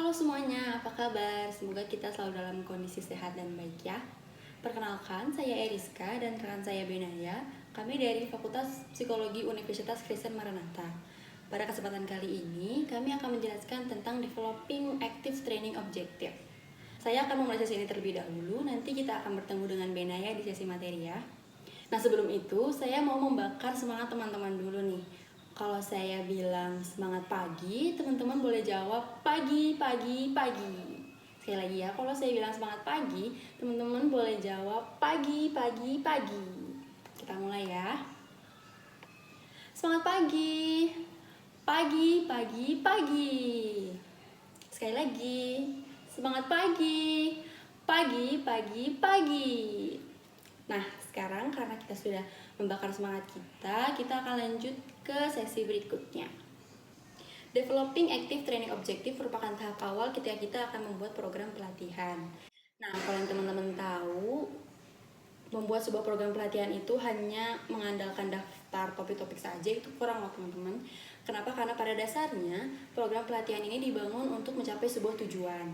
Halo semuanya, apa kabar? Semoga kita selalu dalam kondisi sehat dan baik ya. Perkenalkan, saya Eriska dan rekan saya Benaya. Kami dari Fakultas Psikologi Universitas Kristen Maranatha. Pada kesempatan kali ini, kami akan menjelaskan tentang Developing Active Training Objective. Saya akan memulai sesi ini terlebih dahulu, nanti kita akan bertemu dengan Benaya di sesi materi ya. Nah sebelum itu, saya mau membakar semangat teman-teman dulu nih. Kalau saya bilang semangat pagi, teman-teman boleh jawab pagi, pagi, pagi. Sekali lagi ya, kalau saya bilang semangat pagi, teman-teman boleh jawab pagi, pagi, pagi. Kita mulai ya. Semangat pagi. Pagi, pagi, pagi. Sekali lagi. Semangat pagi. Pagi, pagi, pagi. Nah, sekarang karena kita sudah membakar semangat kita akan lanjut ke sesi berikutnya. Developing Active Training Objective merupakan tahap awal ketika kita akan membuat program pelatihan. Nah, kalau yang teman-teman tahu, membuat sebuah program pelatihan itu hanya mengandalkan daftar topik-topik saja itu kurang loh teman-teman. Kenapa? Karena pada dasarnya program pelatihan ini dibangun untuk mencapai sebuah tujuan.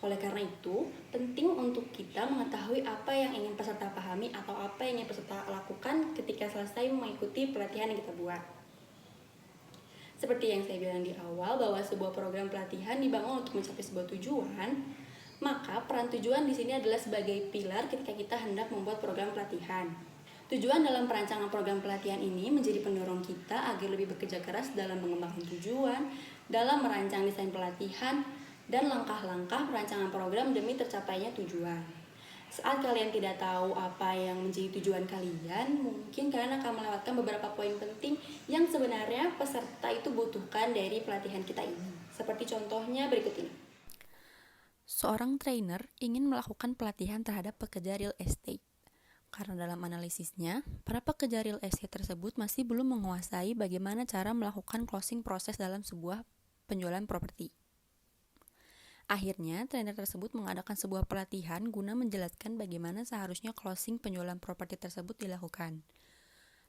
Oleh karena itu, penting untuk kita mengetahui apa yang ingin peserta pahami atau apa yang ingin peserta lakukan ketika selesai mengikuti pelatihan yang kita buat. Seperti yang saya bilang di awal bahwa sebuah program pelatihan dibangun untuk mencapai sebuah tujuan, maka peran tujuan di sini adalah sebagai pilar ketika kita hendak membuat program pelatihan. Tujuan dalam perancangan program pelatihan ini menjadi pendorong kita agar lebih bekerja keras dalam mengembangkan tujuan, dalam merancang desain pelatihan, dan langkah-langkah perancangan program demi tercapainya tujuan. Saat kalian tidak tahu apa yang menjadi tujuan kalian, mungkin kalian akan melewatkan beberapa poin penting yang sebenarnya peserta itu butuhkan dari pelatihan kita ini. Seperti contohnya berikut ini. Seorang trainer ingin melakukan pelatihan terhadap pekerja real estate. Karena dalam analisisnya, para pekerja real estate tersebut masih belum menguasai bagaimana cara melakukan closing proses dalam sebuah penjualan properti. Akhirnya, trainer tersebut mengadakan sebuah pelatihan guna menjelaskan bagaimana seharusnya closing penjualan properti tersebut dilakukan.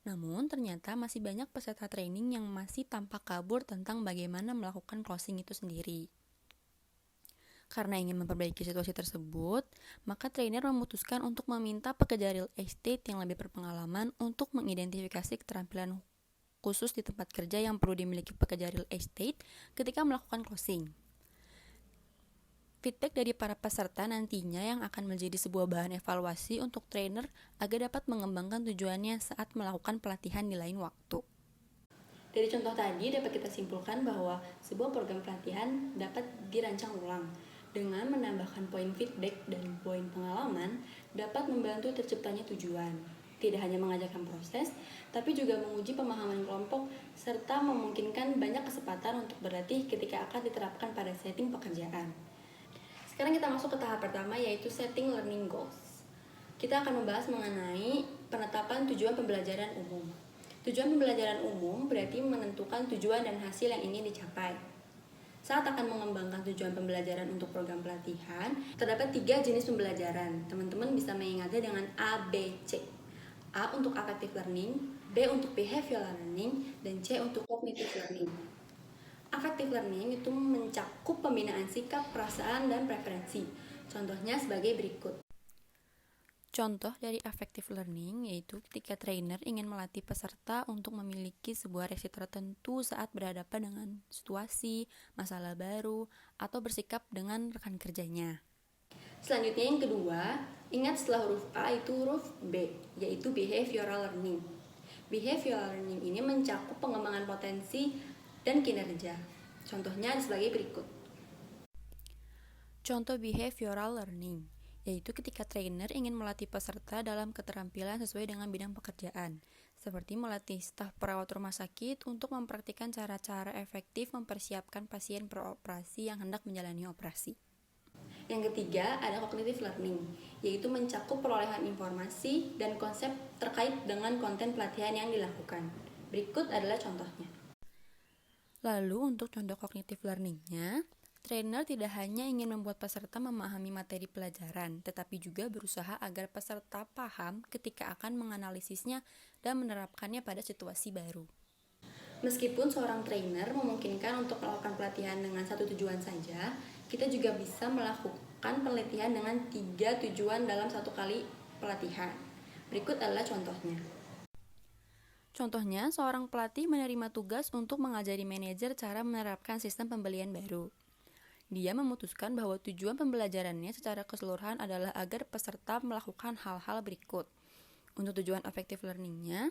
Namun, ternyata masih banyak peserta training yang masih tampak kabur tentang bagaimana melakukan closing itu sendiri. Karena ingin memperbaiki situasi tersebut, maka trainer memutuskan untuk meminta pekerja real estate yang lebih berpengalaman untuk mengidentifikasi keterampilan khusus di tempat kerja yang perlu dimiliki pekerja real estate ketika melakukan closing. Feedback dari para peserta nantinya yang akan menjadi sebuah bahan evaluasi untuk trainer agar dapat mengembangkan tujuannya saat melakukan pelatihan di lain waktu. Dari contoh tadi dapat kita simpulkan bahwa sebuah program pelatihan dapat dirancang ulang. Dengan menambahkan poin feedback dan poin pengalaman dapat membantu terciptanya tujuan. Tidak hanya mengajarkan proses, tapi juga menguji pemahaman kelompok serta memungkinkan banyak kesempatan untuk berlatih ketika akan diterapkan pada setting pekerjaan. Sekarang kita masuk ke tahap pertama yaitu setting learning goals. Kita akan membahas mengenai penetapan tujuan pembelajaran umum. Tujuan pembelajaran umum berarti menentukan tujuan dan hasil yang ingin dicapai. Saat akan mengembangkan tujuan pembelajaran untuk program pelatihan, terdapat 3 jenis pembelajaran. Teman-teman bisa mengingatnya dengan A, B, C. A untuk affective learning, B untuk behavioral learning, dan C untuk cognitive learning. Affective learning itu mencakup pembinaan sikap, perasaan, dan preferensi. Contohnya sebagai berikut. Contoh dari affective learning yaitu ketika trainer ingin melatih peserta untuk memiliki sebuah reaksi tertentu saat berhadapan dengan situasi, masalah baru, atau bersikap dengan rekan kerjanya. Selanjutnya yang kedua, ingat setelah huruf A itu huruf B, yaitu behavioral learning. Behavioral learning ini mencakup pengembangan potensi dan kinerja. Contohnya sebagai berikut. Contoh behavioral learning yaitu ketika trainer ingin melatih peserta dalam keterampilan sesuai dengan bidang pekerjaan, seperti melatih staf perawat rumah sakit untuk mempraktikkan cara-cara efektif mempersiapkan pasien peroperasi yang hendak menjalani operasi. Yang ketiga, ada cognitive learning, yaitu mencakup perolehan informasi dan konsep terkait dengan konten pelatihan yang dilakukan. Berikut adalah contohnya. Lalu untuk contoh cognitive learning-nya, trainer tidak hanya ingin membuat peserta memahami materi pelajaran, tetapi juga berusaha agar peserta paham ketika akan menganalisisnya dan menerapkannya pada situasi baru. Meskipun seorang trainer memungkinkan untuk melakukan pelatihan dengan satu tujuan saja, Kita juga bisa melakukan penelitian dengan 3 tujuan dalam satu kali pelatihan. Berikut adalah contohnya. Contohnya, seorang pelatih menerima tugas untuk mengajari manajer cara menerapkan sistem pembelian baru. Dia memutuskan bahwa tujuan pembelajarannya secara keseluruhan adalah agar peserta melakukan hal-hal berikut. Untuk tujuan effective learning-nya,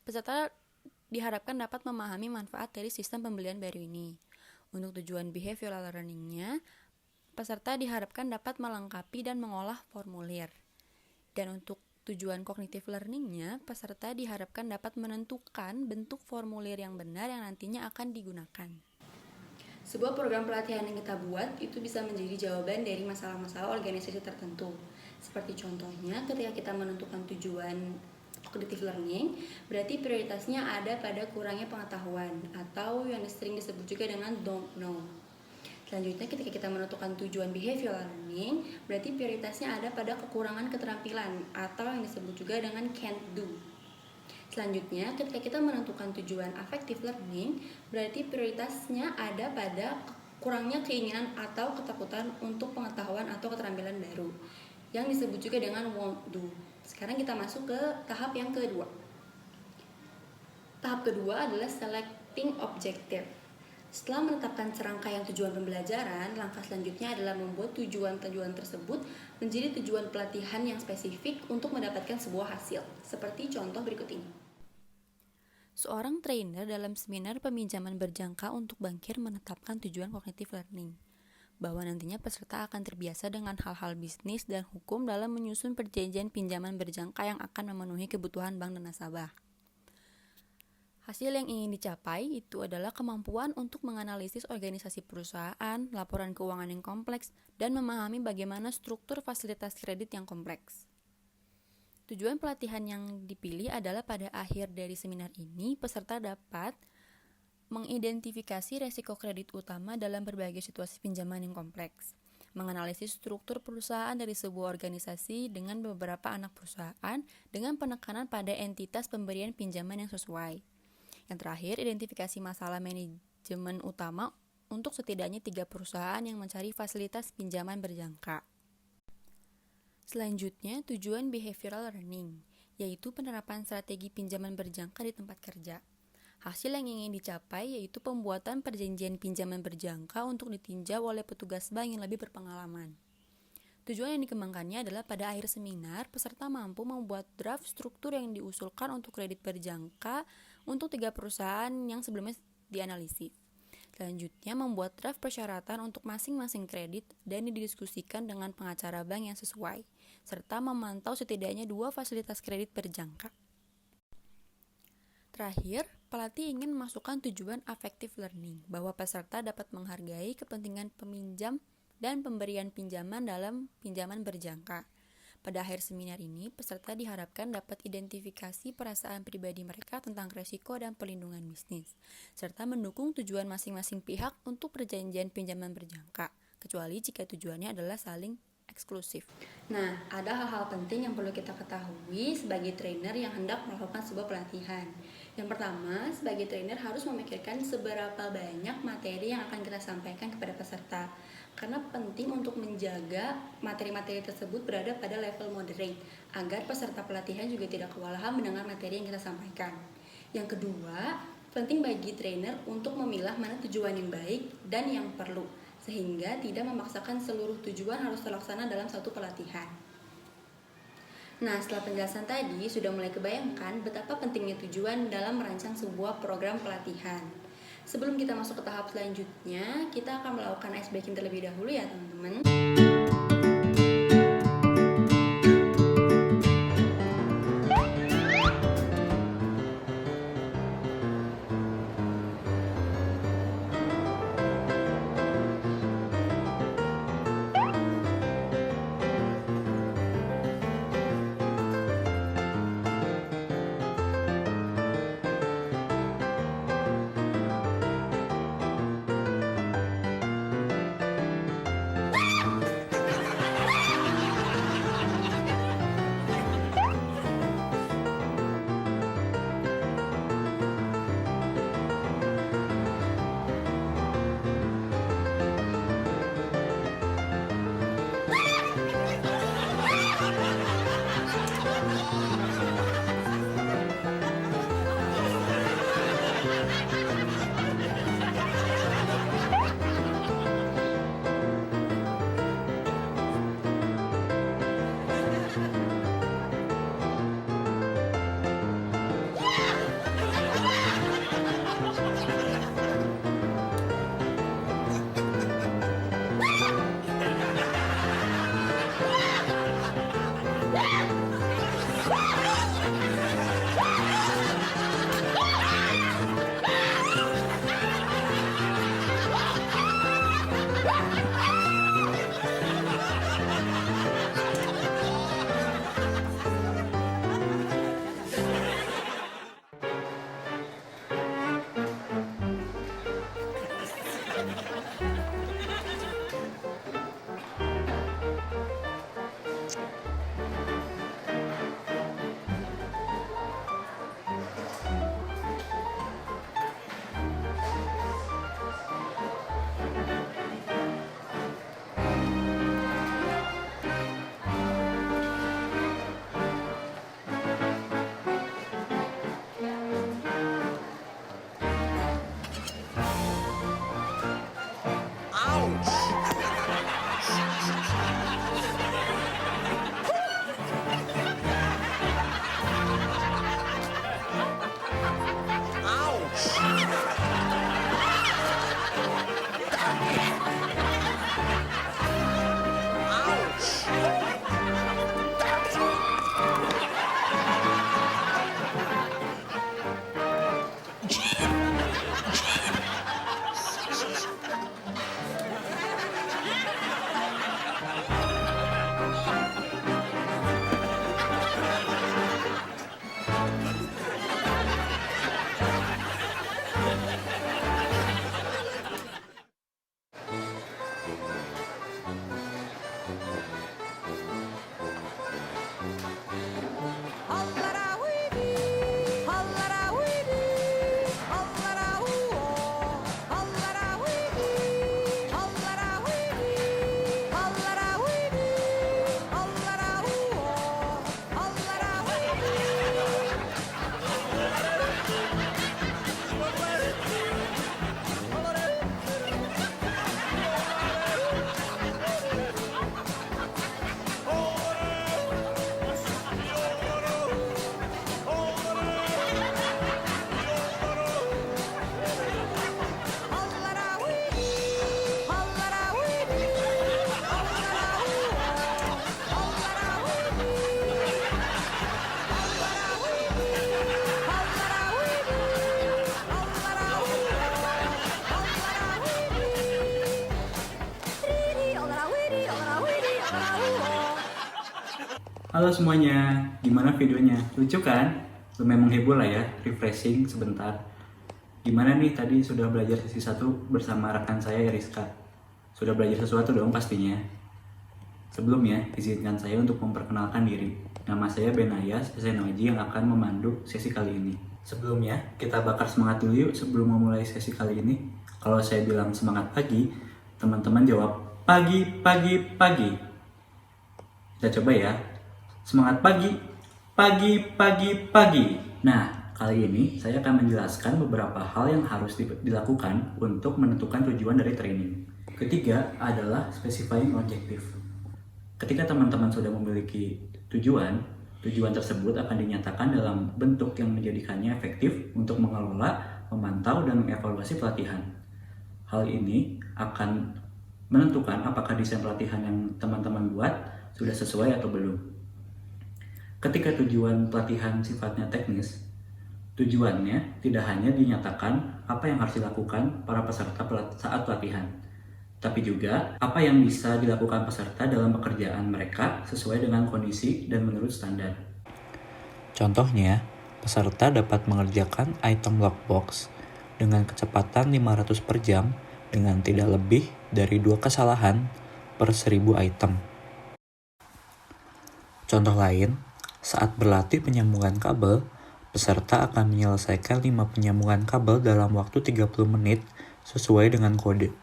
peserta diharapkan dapat memahami manfaat dari sistem pembelian baru ini. Untuk tujuan behavioral learning-nya, peserta diharapkan dapat melengkapi dan mengolah formulir. Dan untuk tujuan cognitive learning-nya, peserta diharapkan dapat menentukan bentuk formulir yang benar yang nantinya akan digunakan. Sebuah program pelatihan yang kita buat itu bisa menjadi jawaban dari masalah-masalah organisasi tertentu. Seperti contohnya ketika kita menentukan tujuan cognitive learning, berarti prioritasnya ada pada kurangnya pengetahuan atau yang sering disebut juga dengan don't know. Selanjutnya ketika kita menentukan tujuan behavioral learning, berarti prioritasnya ada pada kekurangan keterampilan atau yang disebut juga dengan can't do. Selanjutnya ketika kita menentukan tujuan affective learning, berarti prioritasnya ada pada kurangnya keinginan atau ketakutan untuk pengetahuan atau keterampilan baru, yang disebut juga dengan won't do. Sekarang kita masuk ke tahap yang kedua. Tahap kedua adalah selecting objective. Setelah menetapkan serangkaian tujuan pembelajaran, langkah selanjutnya adalah membuat tujuan-tujuan tersebut menjadi tujuan pelatihan yang spesifik untuk mendapatkan sebuah hasil. Seperti contoh berikut ini. Seorang trainer dalam seminar peminjaman berjangka untuk bankir menetapkan tujuan cognitive learning, bahwa nantinya peserta akan terbiasa dengan hal-hal bisnis dan hukum dalam menyusun perjanjian pinjaman berjangka yang akan memenuhi kebutuhan bank dan nasabah. Hasil yang ingin dicapai itu adalah kemampuan untuk menganalisis organisasi perusahaan, laporan keuangan yang kompleks, dan memahami bagaimana struktur fasilitas kredit yang kompleks. Tujuan pelatihan yang dipilih adalah pada akhir dari seminar ini, peserta dapat mengidentifikasi resiko kredit utama dalam berbagai situasi pinjaman yang kompleks, menganalisis struktur perusahaan dari sebuah organisasi dengan beberapa anak perusahaan dengan penekanan pada entitas pemberian pinjaman yang sesuai. Yang terakhir, identifikasi masalah manajemen utama untuk setidaknya 3 perusahaan yang mencari fasilitas pinjaman berjangka. Selanjutnya, tujuan behavioral learning, yaitu penerapan strategi pinjaman berjangka di tempat kerja. Hasil yang ingin dicapai yaitu pembuatan perjanjian pinjaman berjangka untuk ditinjau oleh petugas bank yang lebih berpengalaman. Tujuan yang dikembangkannya adalah pada akhir seminar, peserta mampu membuat draft struktur yang diusulkan untuk kredit berjangka untuk 3 perusahaan yang sebelumnya dianalisis. Selanjutnya, membuat draft persyaratan untuk masing-masing kredit dan didiskusikan dengan pengacara bank yang sesuai, serta memantau setidaknya 2 fasilitas kredit berjangka. Terakhir, pelatih ingin memasukkan tujuan affective learning, bahwa peserta dapat menghargai kepentingan peminjam dan pemberian pinjaman dalam pinjaman berjangka. Pada akhir seminar ini, peserta diharapkan dapat identifikasi perasaan pribadi mereka tentang risiko dan perlindungan bisnis, serta mendukung tujuan masing-masing pihak untuk perjanjian pinjaman berjangka, kecuali jika tujuannya adalah saling eksklusif. Nah, ada hal-hal penting yang perlu kita ketahui sebagai trainer yang hendak melakukan sebuah pelatihan. Yang pertama, sebagai trainer harus memikirkan seberapa banyak materi yang akan kita sampaikan kepada peserta. Karena penting untuk menjaga materi-materi tersebut berada pada level moderate, agar peserta pelatihan juga tidak kewalahan mendengar materi yang kita sampaikan. Yang kedua, penting bagi trainer untuk memilah mana tujuan yang baik dan yang perlu, sehingga tidak memaksakan seluruh tujuan harus terlaksana dalam satu pelatihan. Nah, setelah penjelasan tadi, sudah mulai kebayangkan betapa pentingnya tujuan dalam merancang sebuah program pelatihan. Sebelum kita masuk ke tahap selanjutnya, kita akan melakukan ice breaking terlebih dahulu ya teman-teman. Halo semuanya, gimana videonya? Lucu kan? Lumayan menghibur lah ya, refreshing sebentar. Gimana nih tadi sudah belajar sesi 1 bersama rekan saya Eriska? Sudah belajar sesuatu dong pastinya. Sebelumnya, izinkan saya untuk memperkenalkan diri. Nama saya Benayas Zenoji yang akan memandu sesi kali ini. Sebelumnya, kita bakar semangat dulu yuk sebelum memulai sesi kali ini. Kalau saya bilang semangat pagi, teman-teman jawab pagi, pagi, pagi. Kita coba ya. Semangat pagi, pagi, pagi, pagi. Nah, kali ini saya akan menjelaskan beberapa hal yang harus dilakukan untuk menentukan tujuan dari training. Ketiga adalah specifying objective. Ketika teman-teman sudah memiliki tujuan tersebut akan dinyatakan dalam bentuk yang menjadikannya efektif untuk mengelola, memantau, dan mengevaluasi pelatihan. Hal ini akan menentukan apakah desain pelatihan yang teman-teman buat sudah sesuai atau belum. Ketika tujuan pelatihan sifatnya teknis, tujuannya tidak hanya dinyatakan apa yang harus dilakukan para peserta saat pelatihan, tapi juga apa yang bisa dilakukan peserta dalam pekerjaan mereka sesuai dengan kondisi dan menurut standar. Contohnya, peserta dapat mengerjakan item lockbox dengan kecepatan 500 per jam dengan tidak lebih dari 2 kesalahan per 1000 item. Contoh lain, saat berlatih penyambungan kabel, peserta akan menyelesaikan 5 penyambungan kabel dalam waktu 30 menit sesuai dengan kode.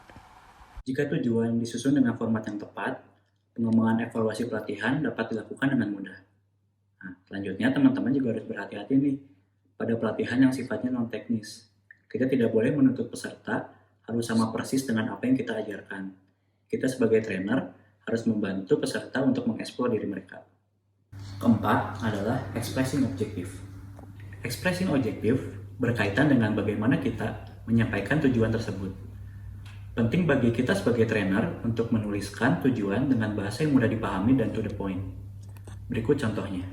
Jika tujuan disusun dengan format yang tepat, pengembangan evaluasi pelatihan dapat dilakukan dengan mudah. Nah, selanjutnya teman-teman juga harus berhati-hati nih pada pelatihan yang sifatnya non-teknis. Kita tidak boleh menuntut peserta harus sama persis dengan apa yang kita ajarkan. Kita sebagai trainer harus membantu peserta untuk mengeksplor diri mereka. Keempat adalah expressing objective. Expressing objective berkaitan dengan bagaimana kita menyampaikan tujuan tersebut. Penting bagi kita sebagai trainer untuk menuliskan tujuan dengan bahasa yang mudah dipahami dan to the point. Berikut contohnya.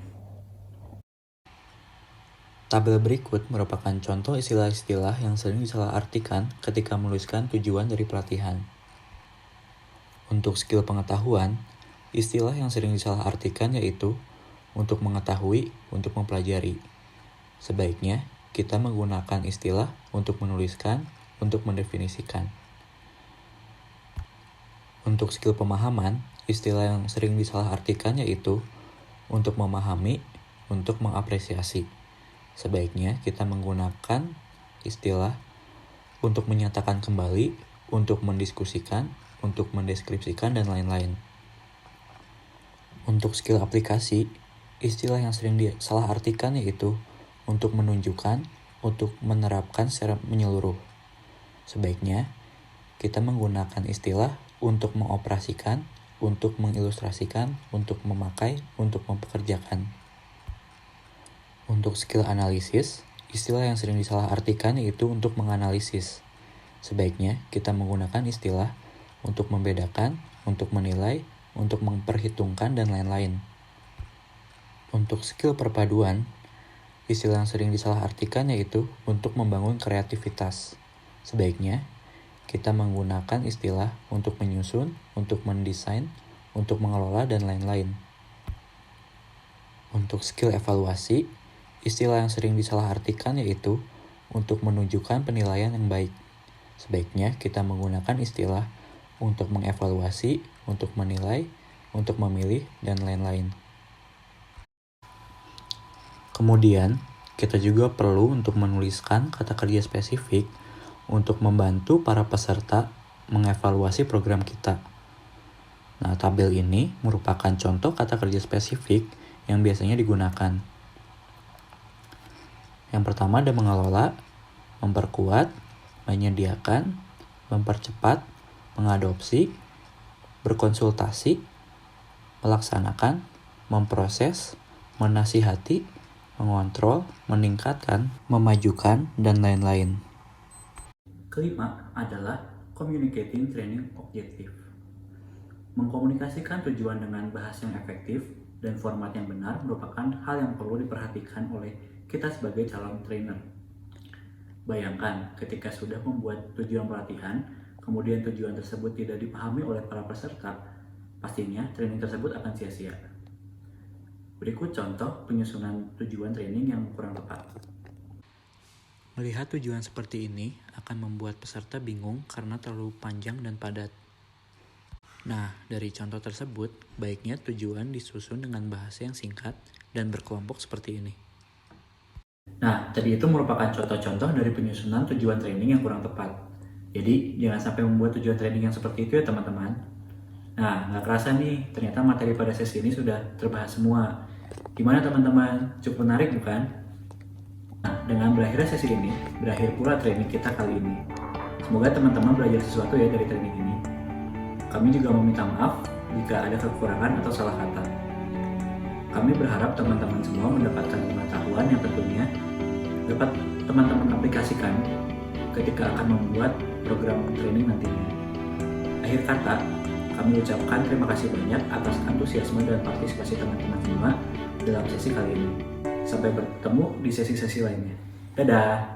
Tabel berikut merupakan contoh istilah-istilah yang sering disalahartikan ketika menuliskan tujuan dari pelatihan. Untuk skill pengetahuan, istilah yang sering disalahartikan yaitu untuk mengetahui, untuk mempelajari. Sebaiknya kita menggunakan istilah untuk menuliskan, untuk mendefinisikan. Untuk skill pemahaman, istilah yang sering disalahartikan yaitu untuk memahami, untuk mengapresiasi. Sebaiknya kita menggunakan istilah untuk menyatakan kembali, untuk mendiskusikan, untuk mendeskripsikan, dan lain-lain. Untuk skill aplikasi, istilah yang sering disalahartikan yaitu untuk menunjukkan, untuk menerapkan secara menyeluruh. Sebaiknya kita menggunakan istilah untuk mengoperasikan, untuk mengilustrasikan, untuk memakai, untuk mempekerjakan. Untuk skill analisis, istilah yang sering disalahartikan yaitu untuk menganalisis. Sebaiknya kita menggunakan istilah untuk membedakan, untuk menilai, untuk memperhitungkan, dan lain-lain. Untuk skill perpaduan, istilah yang sering disalahartikan yaitu untuk membangun kreativitas. Sebaiknya kita menggunakan istilah untuk menyusun, untuk mendesain, untuk mengelola, dan lain-lain. Untuk skill evaluasi, istilah yang sering disalahartikan yaitu untuk menunjukkan penilaian yang baik. Sebaiknya kita menggunakan istilah untuk mengevaluasi, untuk menilai, untuk memilih, dan lain-lain. Kemudian, kita juga perlu untuk menuliskan kata kerja spesifik untuk membantu para peserta mengevaluasi program kita. Nah, tabel ini merupakan contoh kata kerja spesifik yang biasanya digunakan. Yang pertama ada mengelola, memperkuat, menyediakan, mempercepat, mengadopsi, berkonsultasi, melaksanakan, memproses, menasihati, mengontrol, meningkatkan, memajukan, dan lain-lain. Kelima adalah communicating training objective. Mengkomunikasikan tujuan dengan bahasa yang efektif dan format yang benar merupakan hal yang perlu diperhatikan oleh kita sebagai calon trainer. Bayangkan ketika sudah membuat tujuan pelatihan, kemudian tujuan tersebut tidak dipahami oleh para peserta, pastinya training tersebut akan sia-sia. Berikut contoh penyusunan tujuan training yang kurang tepat. Melihat tujuan seperti ini akan membuat peserta bingung karena terlalu panjang dan padat. Nah, dari contoh tersebut, baiknya tujuan disusun dengan bahasa yang singkat dan berkelompok seperti ini. Nah, tadi itu merupakan contoh-contoh dari penyusunan tujuan training yang kurang tepat. Jadi, jangan sampai membuat tujuan training yang seperti itu ya teman-teman. Nah, nggak kerasa nih, ternyata materi pada sesi ini sudah terbahas semua. Gimana teman-teman? Cukup menarik bukan? Nah, dengan berakhirnya sesi ini, berakhir pula training kita kali ini. Semoga teman-teman belajar sesuatu ya dari training ini. Kami juga meminta maaf jika ada kekurangan atau salah kata. Kami berharap teman-teman semua mendapatkan pengetahuan yang tentunya dapat teman-teman aplikasikan ketika akan membuat program training nantinya. Akhir kata, kami ucapkan terima kasih banyak atas antusiasme dan partisipasi teman-teman semua dalam sesi kali ini. Sampai bertemu di sesi-sesi lainnya. Dadah!